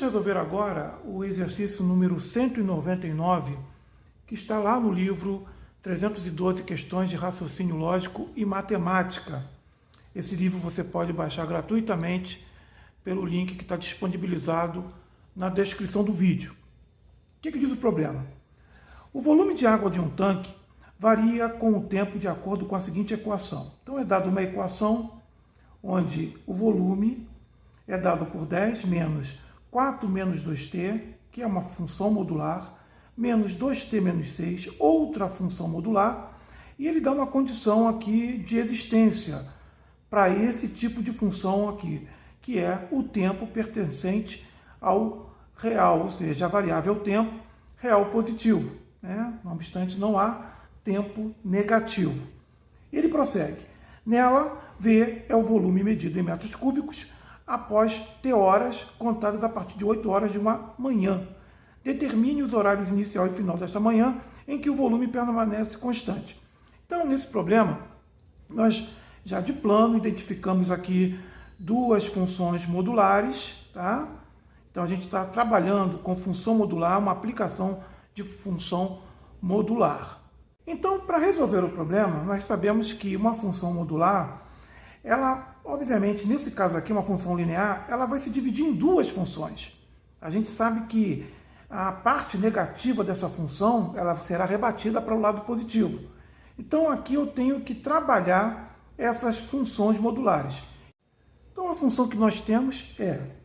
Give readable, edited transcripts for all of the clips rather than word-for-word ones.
resolver agora o exercício número 199, que está lá no livro 312 Questões de Raciocínio Lógico e Matemática. Esse livro você pode baixar gratuitamente pelo link que está disponibilizado na descrição do vídeo. O que diz o problema? O volume de água de um tanque varia com o tempo de acordo com a seguinte equação. Então é dada uma equação onde o volume é dado por 10 menos 4 menos 2t, que é uma função modular, menos 2t menos 6, outra função modular, e ele dá uma condição aqui de existência para esse tipo de função aqui, que é o tempo pertencente ao real, ou seja, a variável tempo real positivo, né? Não obstante, não há tempo negativo. Ele prossegue. Nela, V é o volume medido em metros cúbicos após T horas, contadas a partir de 8 horas de uma manhã. Determine os horários inicial e final desta manhã em que o volume permanece constante. Então, nesse problema, nós já de plano identificamos aqui duas funções modulares, tá? Então, a gente está trabalhando com função modular, uma aplicação de função modular. Então, para resolver o problema, nós sabemos que uma função modular, ela, obviamente, nesse caso aqui, uma função linear, ela vai se dividir em duas funções. A gente sabe que a parte negativa dessa função, ela será rebatida para o lado positivo. Então, aqui eu tenho que trabalhar essas funções modulares. Então, a função que nós temos é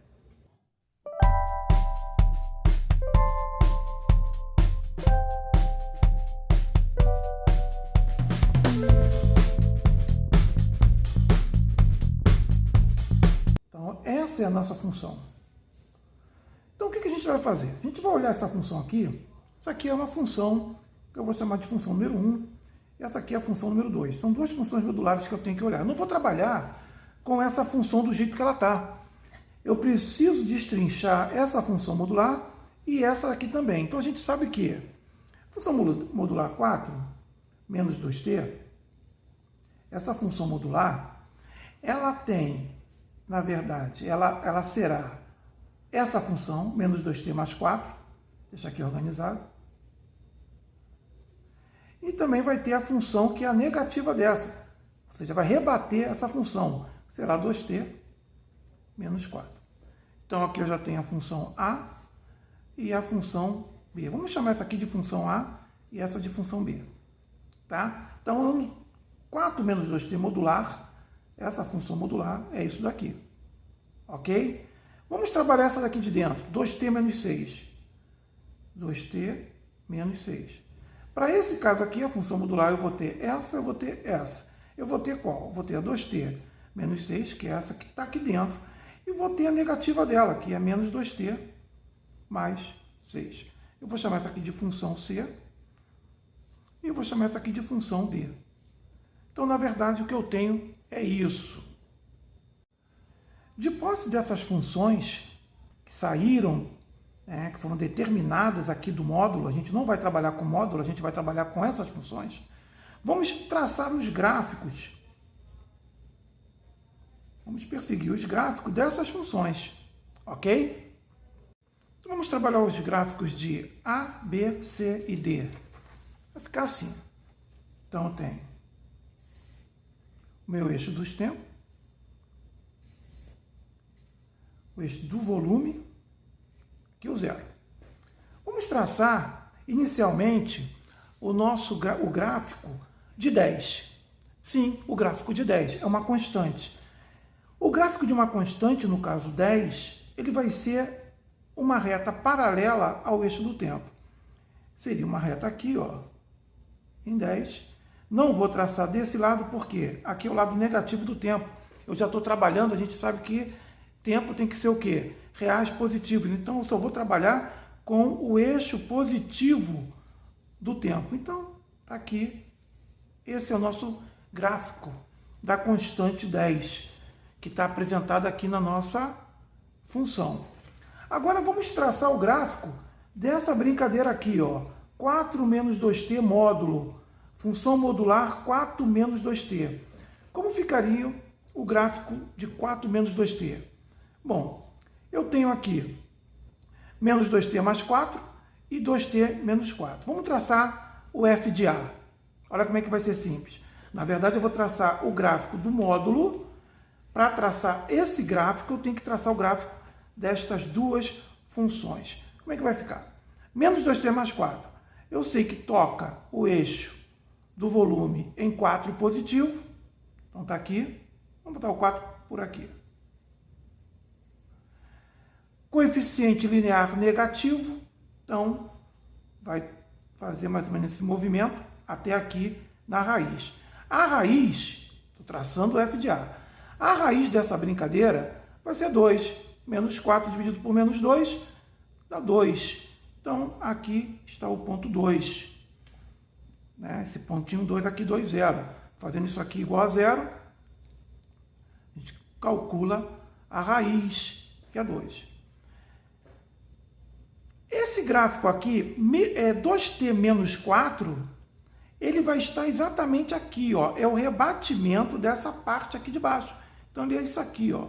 essa é a nossa função. Então, o que a gente vai fazer? A gente vai olhar essa função aqui. Essa aqui é uma função que eu vou chamar de função número 1. E essa aqui é a função número 2. São duas funções modulares que eu tenho que olhar. Eu não vou trabalhar com essa função do jeito que ela está. Eu preciso destrinchar essa função modular e essa aqui também. Então, a gente sabe que a função modular 4, menos 2t, essa função modular, ela tem, na verdade, ela será essa função, menos 2t mais 4, deixa aqui organizado, e também vai ter a função que é a negativa dessa, ou seja, vai rebater essa função, será 2t menos 4. Então aqui eu já tenho a função a e a função b. Vamos chamar essa aqui de função a e essa de função b. Tá? Então, 4 menos 2t modular, essa função modular é isso daqui. Ok? Vamos trabalhar essa daqui de dentro. 2t menos 6. 2t menos 6. Para esse caso aqui, a função modular, eu vou ter essa, eu vou ter essa. Eu vou ter qual? Eu vou ter a 2t menos 6, que é essa que está aqui dentro. E vou ter a negativa dela, que é menos 2t mais 6. Eu vou chamar essa aqui de função c. E eu vou chamar essa aqui de função d. Então, na verdade, o que eu tenho é isso. De posse dessas funções que saíram, que foram determinadas aqui do módulo, a gente não vai trabalhar com módulo, a gente vai trabalhar com essas funções. Vamos traçar os gráficos. Vamos perseguir os gráficos dessas funções, ok? Então, vamos trabalhar os gráficos de A, B, C e D. Vai ficar assim. Então, eu tenho o meu eixo dos tempos, o eixo do volume, que é o zero. Vamos traçar, inicialmente, o gráfico de 10. Sim, o gráfico de 10 é uma constante. O gráfico de uma constante, no caso 10, ele vai ser uma reta paralela ao eixo do tempo. Seria uma reta aqui, ó, em 10. Não vou traçar desse lado, porque aqui é o lado negativo do tempo. Eu já estou trabalhando, a gente sabe que tempo tem que ser o quê? Reais positivos. Então, eu só vou trabalhar com o eixo positivo do tempo. Então, tá aqui. Esse é o nosso gráfico da constante 10, que está apresentado aqui na nossa função. Agora, vamos traçar o gráfico dessa brincadeira aqui, ó. 4 menos 2t módulo. Função modular 4 menos 2t. Como ficaria o gráfico de 4 menos 2t? Bom, eu tenho aqui menos 2t mais 4 e 2t menos 4. Vamos traçar o f de A. Olha como é que vai ser simples. Na verdade, eu vou traçar o gráfico do módulo. Para traçar esse gráfico, eu tenho que traçar o gráfico destas duas funções. Como é que vai ficar? Menos 2t mais 4. Eu sei que toca o eixo do volume em 4 positivo. Então está aqui. Vamos botar o 4 por aqui. Coeficiente linear negativo. Então, vai fazer mais ou menos esse movimento até aqui na raiz. A raiz, estou traçando o f de A. A raiz dessa brincadeira vai ser 2. Menos 4 dividido por menos 2 dá 2. Então, aqui está o ponto 2. Né? Esse pontinho 2 aqui, 2, 0. Fazendo isso aqui igual a 0, a gente calcula a raiz, que é 2. Esse gráfico aqui, 2t menos 4, ele vai estar exatamente aqui, ó. É o rebatimento dessa parte aqui de baixo. Então, ele é isso aqui, ó.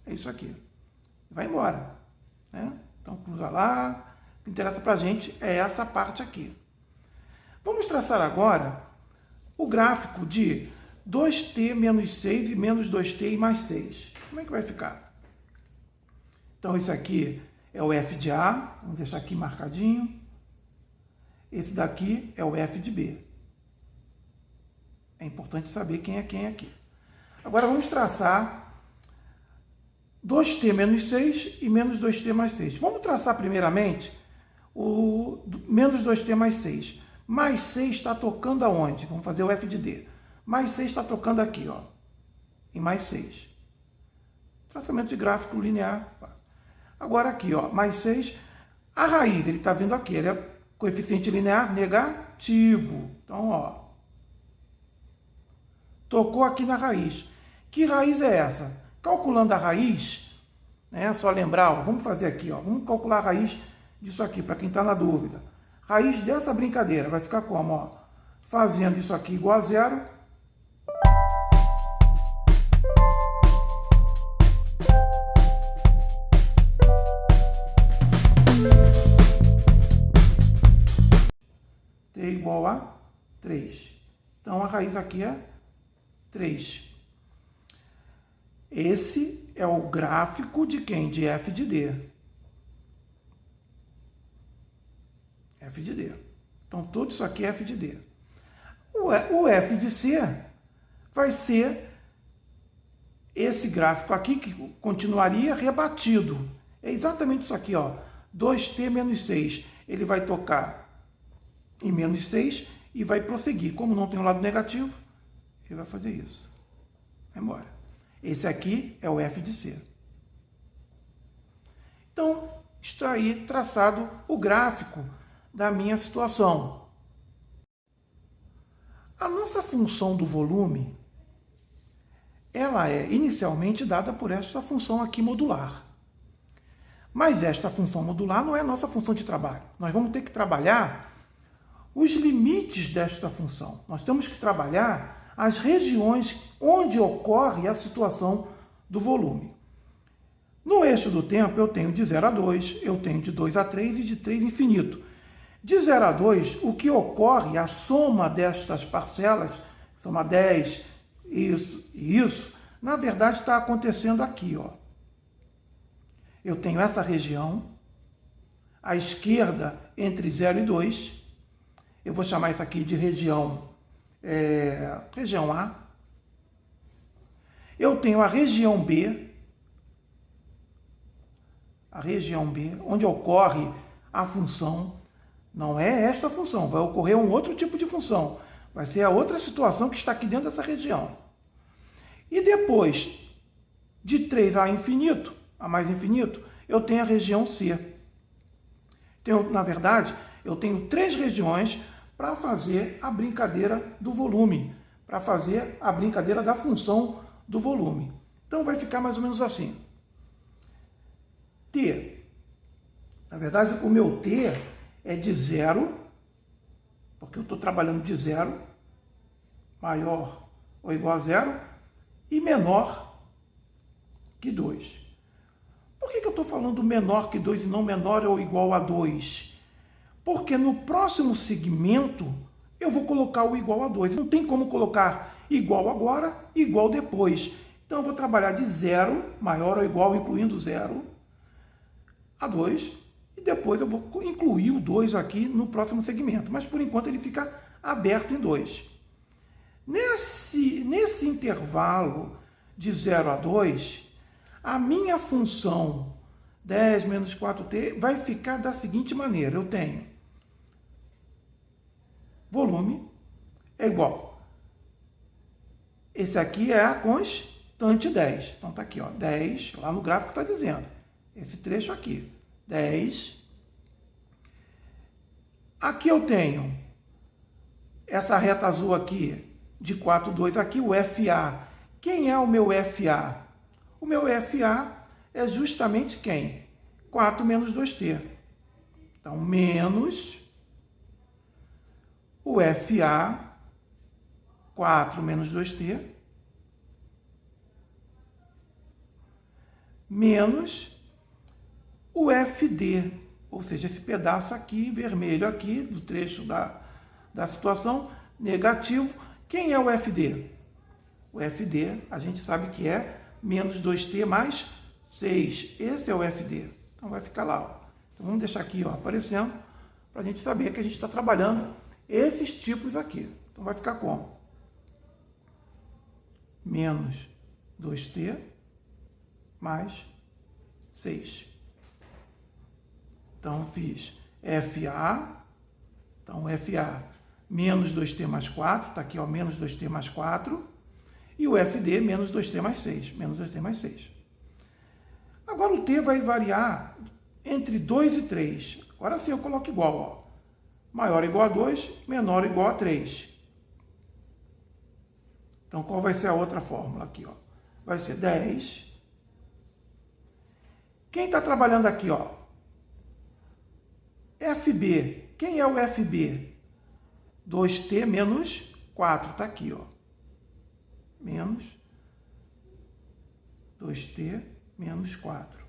É isso aqui. Vai embora. Né? Então, cruza lá. O que interessa pra gente é essa parte aqui. Vamos traçar agora o gráfico de 2t menos 6 e menos 2t e mais 6. Como é que vai ficar? Então, esse aqui é o f de A. Vamos deixar aqui marcadinho. Esse daqui é o f de B. É importante saber quem é quem aqui. Agora, vamos traçar 2t menos 6 e menos 2t mais 6. Vamos traçar primeiramente o menos 2t mais 6. Mais 6 está tocando aonde? Vamos fazer o f de D. Mais 6 está tocando aqui, ó. Em mais 6. Traçamento de gráfico linear. Agora aqui, ó, mais 6. A raiz, ele está vindo aqui. Ele é coeficiente linear negativo. Então, ó. Tocou aqui na raiz. Que raiz é essa? Calculando a raiz, né, só lembrar, ó, vamos fazer aqui, ó, vamos calcular a raiz disso aqui, para quem está na dúvida. Raiz dessa brincadeira vai ficar como? Ó, fazendo isso aqui igual a 0. T igual a 3. Então, a raiz aqui é 3. Esse é o gráfico de quem? De f de D. F de D. Então, tudo isso aqui é f de D. O f de C vai ser esse gráfico aqui, que continuaria rebatido. É exatamente isso aqui, ó. 2t menos 6. Ele vai tocar em menos 6 e vai prosseguir. Como não tem um lado negativo, ele vai fazer isso. Vai embora. Esse aqui é o f de C. Então, está aí traçado o gráfico da minha situação. A nossa função do volume, ela é inicialmente dada por esta função aqui modular. Mas esta função modular não é a nossa função de trabalho. Nós vamos ter que trabalhar os limites desta função. Nós temos que trabalhar as regiões onde ocorre a situação do volume. No eixo do tempo, eu tenho de 0 a 2, eu tenho de 2 a 3 e de 3 infinito. De 0 a 2, o que ocorre, a soma destas parcelas, soma 10, isso e isso, na verdade está acontecendo aqui, ó. Eu tenho essa região, à esquerda, entre 0 e 2. Eu vou chamar isso aqui de região A. Eu tenho a região B, onde ocorre a função. Não é esta função, vai ocorrer um outro tipo de função. Vai ser a outra situação que está aqui dentro dessa região. E depois, de 3 a infinito, a mais infinito, eu tenho a região C. Então, na verdade, eu tenho 3 regiões para fazer a brincadeira do volume, para fazer a brincadeira da função do volume. Então, vai ficar mais ou menos assim. T. Na verdade, o meu T é de 0, porque eu estou trabalhando de 0, maior ou igual a 0, e menor que 2. Por que eu estou falando menor que 2 e não menor ou igual a 2? Porque no próximo segmento eu vou colocar o igual a 2. Não tem como colocar igual agora e igual depois. Então eu vou trabalhar de 0, maior ou igual, incluindo 0, a 2. E depois eu vou incluir o 2 aqui no próximo segmento. Mas por enquanto ele fica aberto em 2. Nesse intervalo de 0 a 2, a minha função 10 menos 4t vai ficar da seguinte maneira. Eu tenho volume é igual. Esse aqui é a constante 10. Então está aqui, ó, 10, lá no gráfico está dizendo. Esse trecho aqui, 10. Aqui eu tenho essa reta azul aqui, de 4, 2 aqui, o FA. Quem é o meu FA? O meu FA é justamente quem? 4 menos 2t. Então, menos o FA, 4 menos 2t, menos o FD, ou seja, esse pedaço aqui, vermelho aqui, do trecho da situação, negativo. Quem é o FD? O FD, a gente sabe que é menos 2t mais 6. Esse é o FD. Então, vai ficar lá. Ó. Então, vamos deixar aqui ó, aparecendo, para a gente saber que a gente está trabalhando esses tipos aqui. Então, vai ficar como? Menos 2t mais 6. Então, fiz FA. Então, FA menos 2t mais 4. Está aqui, ó, menos 2t mais 4. E o FD menos 2t mais 6. Menos 2t mais 6. Agora, o t vai variar entre 2 e 3. Agora sim, eu coloco igual. Ó. Maior ou igual a 2, menor ou igual a 3. Então, qual vai ser a outra fórmula aqui? Ó? Vai ser 10. Quem está trabalhando aqui? Ó? FB. Quem é o FB? 2t menos 4. Está aqui. Ó. Menos 2t menos 4.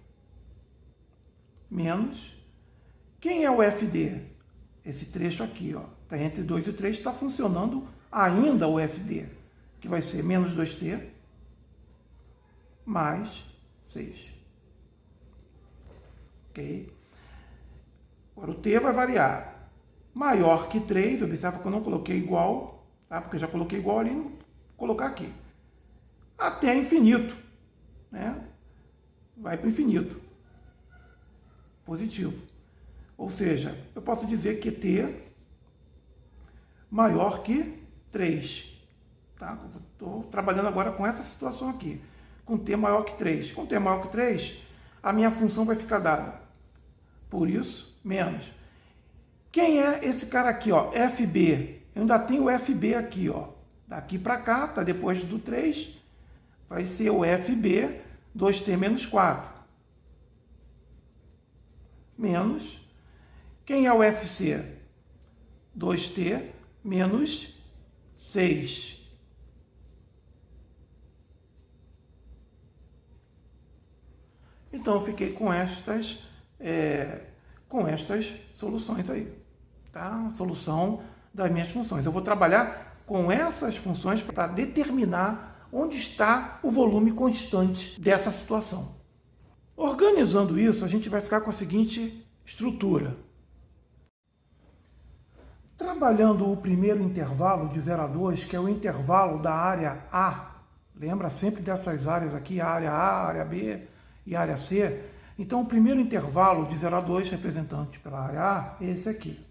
Menos. Quem é o FD? Esse trecho aqui, ó, está entre 2 e 3, está funcionando ainda o FD, que vai ser menos 2t mais 6. Ok? Agora o t vai variar. Maior que 3, observa que eu não coloquei igual, tá? Porque eu já coloquei igual ali, vou colocar aqui. Até infinito, né? Vai para o infinito. Positivo. Ou seja, eu posso dizer que t maior que 3. Tá? Estou trabalhando agora com essa situação aqui. Com t maior que 3. Com t maior que 3, a minha função vai ficar dada. Por isso, menos. Quem é esse cara aqui? Ó? FB. Eu ainda tenho o FB aqui. Ó. Daqui para cá, tá depois do 3, vai ser o FB 2t menos 4. Menos. Quem é o FC? 2t menos 6. Então, eu fiquei com estas soluções aí. Tá? Solução das minhas funções. Eu vou trabalhar com essas funções para determinar onde está o volume constante dessa situação. Organizando isso, a gente vai ficar com a seguinte estrutura. Trabalhando o primeiro intervalo de 0 a 2, que é o intervalo da área A, lembra sempre dessas áreas aqui, a área A, a área B e a área C. Então, o primeiro intervalo de 0 a 2, representante pela área A, é esse aqui.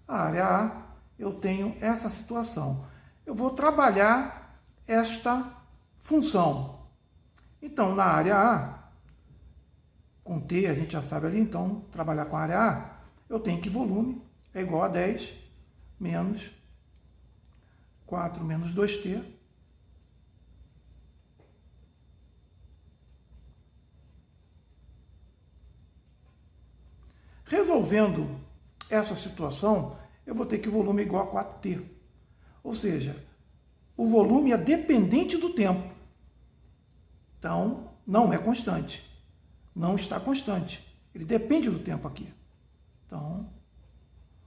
A área A, eu tenho essa situação. Eu vou trabalhar esta função. Então, na área A, com T, a gente já sabe ali, então, trabalhar com a área A, eu tenho que volume é igual a 10 menos 4 menos 2t resolvendo essa situação, eu vou ter que o volume é igual a 4t. Ou seja, o volume é dependente do tempo. Então, não é constante. não está constante. Ele depende do tempo aqui. Então,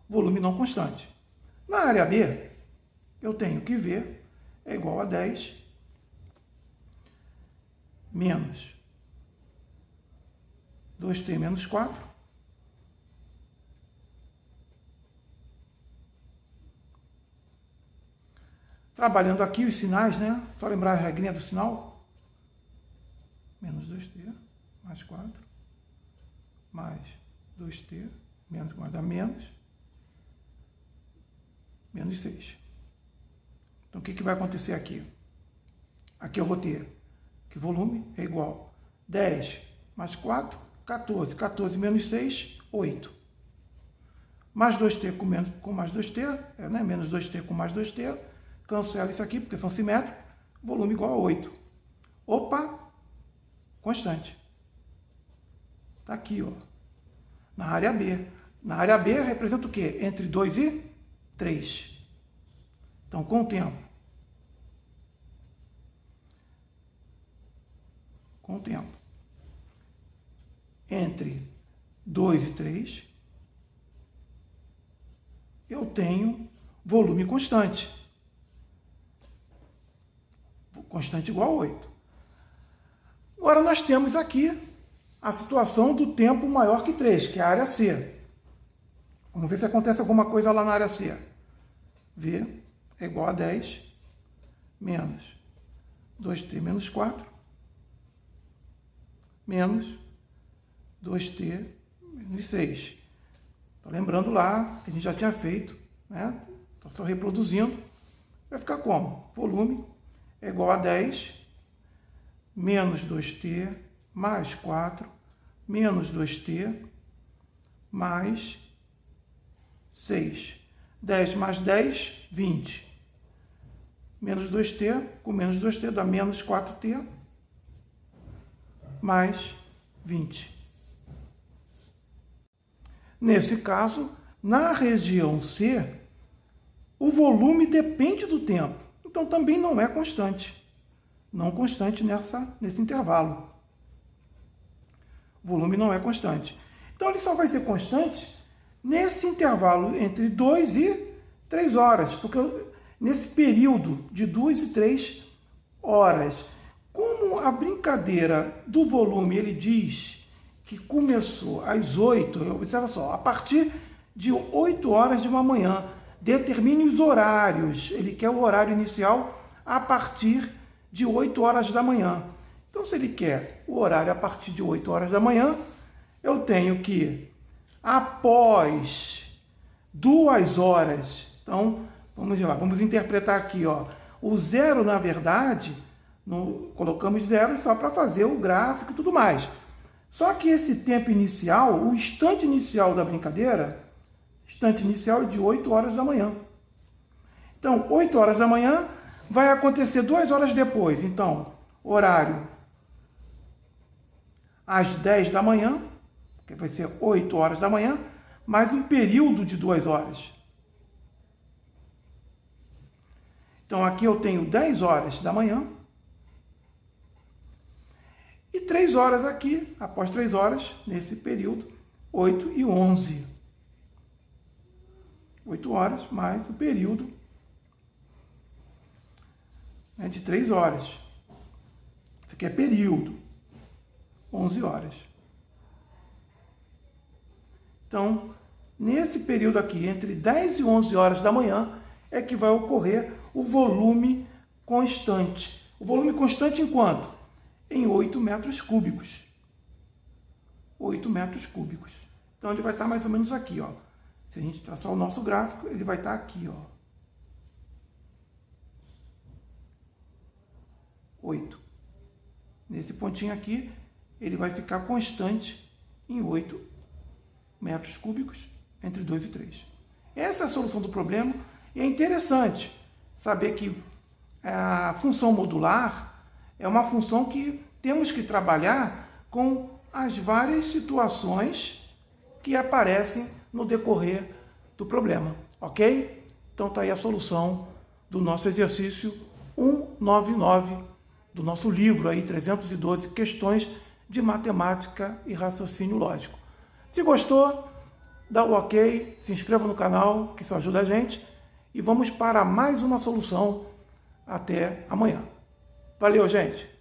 volume não constante. Na área B, eu tenho que V é igual a 10 menos 2t menos 4 trabalhando aqui os sinais, né? Só lembrar a regrinha do sinal. Menos 2t mais 4 mais 2t menos vai dar menos 6. Então, o que vai acontecer aqui? Aqui eu vou ter que volume é igual a 10 mais 4, 14. 14 menos 6, 8. Mais 2t com mais 2t, né? Menos 2t com mais 2t. Cancela isso aqui, porque são simétricos. Volume igual a 8. Opa! Constante. Está aqui, ó. Na área B. Na área B representa o quê? Entre 2 e 3. Então, com o tempo. Entre 2 e 3, eu tenho volume constante. Constante igual a 8. Agora, nós temos aqui a situação do tempo maior que 3, que é a área C. Vamos ver se acontece alguma coisa lá na área C. V é igual a 10 menos 2t menos 4 menos 2t menos 6. Estou lembrando lá que a gente já tinha feito, né? Estou só reproduzindo. Vai ficar como? Volume é igual a 10 menos 2t mais 4 menos 2t mais 6. 10 mais 10, 20. Menos 2t, com menos 2t dá menos 4t mais 20. Nesse caso, na região C, o volume depende do tempo. Então, também não é constante. Não constante nesse intervalo. O volume não é constante. Então, ele só vai ser constante nesse intervalo entre 2 e 3 horas. Porque nesse período de 2 e 3 horas, como a brincadeira do volume, ele diz que começou às 8, observa só, a partir de 8 horas de uma manhã, determine os horários. Ele quer o horário inicial a partir de 8 horas da manhã. Então, se ele quer o horário a partir de 8 horas da manhã, eu tenho que, após 2 horas, então, vamos lá, vamos interpretar aqui, ó, o zero, na verdade, colocamos zero só para fazer o gráfico e tudo mais. Só que esse tempo inicial, o instante inicial da brincadeira, instante inicial é de 8 horas da manhã. Então, 8 horas da manhã vai acontecer 2 horas depois. Então, horário às 10 da manhã, que vai ser 8 horas da manhã, mais um período de 2 horas. Então, aqui eu tenho 10 horas da manhã. E 3 horas aqui, após 3 horas, nesse período, 8 e 11. 8 horas mais o período, né, de 3 horas. Isso aqui é período. 11 horas. Então, nesse período aqui, entre 10 e 11 horas da manhã, é que vai ocorrer o volume constante. O volume constante em quanto? Em 8 metros cúbicos. 8 metros cúbicos. Então, ele vai estar mais ou menos aqui, ó. Se a gente traçar o nosso gráfico, ele vai estar aqui, ó. 8. Nesse pontinho aqui, ele vai ficar constante em 8 metros cúbicos entre 2 e 3. Essa é a solução do problema. E é interessante saber que a função modular é uma função que temos que trabalhar com as várias situações que aparecem no decorrer do problema, ok? Então está aí a solução do nosso exercício 199 do nosso livro aí, 312 questões de matemática e raciocínio lógico. Se gostou, dá o ok, se inscreva no canal, que isso ajuda a gente, e vamos para mais uma solução. Até amanhã. Valeu, gente!